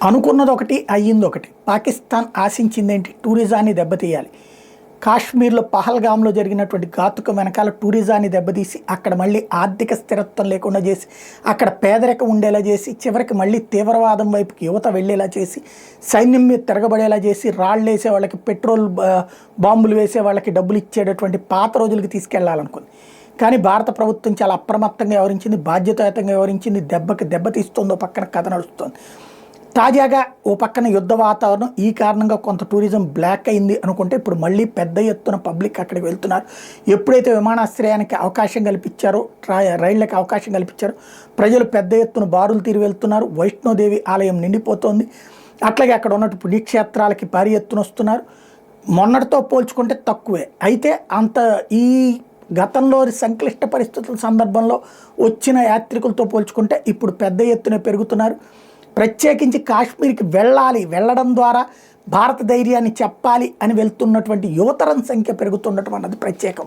అనుకున్నది ఒకటి, అయ్యింది ఒకటి. పాకిస్తాన్ ఆశించింది ఏంటి? టూరిజాన్ని దెబ్బతీయాలి. కాశ్మీర్లో పహల్గామ్లో జరిగినటువంటి ఘాతుకం వెనకాల టూరిజాన్ని దెబ్బతీసి అక్కడ మళ్ళీ ఆర్థిక స్థిరత్వం లేకుండా చేసి అక్కడ పేదరికం ఉండేలా చేసి చివరికి మళ్ళీ తీవ్రవాదం వైపుకి యువత వెళ్ళేలా చేసి సైన్యం మీద తిరగబడేలా చేసి రాళ్ళు వేసే వాళ్ళకి, పెట్రోల్ బాంబులు వేసే వాళ్ళకి డబ్బులు ఇచ్చేటటువంటి పాత రోజులకి తీసుకెళ్లాలనుకుంది. కానీ భారత ప్రభుత్వం చాలా అప్రమత్తంగా వ్యవహరించింది, బాధ్యతాయుతంగా వ్యవహరించింది. దెబ్బతీస్తుందో పక్కన కథ నడుస్తుంది. తాజాగా ఓ పక్కన యుద్ధ వాతావరణం, ఈ కారణంగా కొంత టూరిజం బ్లాక్ అయింది అనుకుంటే ఇప్పుడు మళ్ళీ పెద్ద ఎత్తున పబ్లిక్ అక్కడికి వెళ్తున్నారు. ఎప్పుడైతే విమానాశ్రయానికి అవకాశం కల్పించారో, రైళ్లకు అవకాశం కల్పించారో ప్రజలు పెద్ద ఎత్తున బారులు తీరి వెళ్తున్నారు. వైష్ణోదేవి ఆలయం నిండిపోతోంది. అట్లాగే అక్కడ ఉన్నట్టు పుణ్యక్షేత్రాలకి భారీ ఎత్తున వస్తున్నారు. మొన్నటితో పోల్చుకుంటే తక్కువే. అయితే అంత ఈ గతంలో సంక్లిష్ట పరిస్థితుల సందర్భంలో వచ్చిన యాత్రికులతో పోల్చుకుంటే ఇప్పుడు పెద్ద ఎత్తున పెరుగుతున్నారు. ప్రత్యేకించి కాశ్మీర్కి వెళ్ళడం ద్వారా భారత ధైర్యాన్ని చెప్పాలి అని వెళ్తున్నటువంటి యువతరం సంఖ్య పెరుగుతుండటం అన్నది ప్రత్యేకం.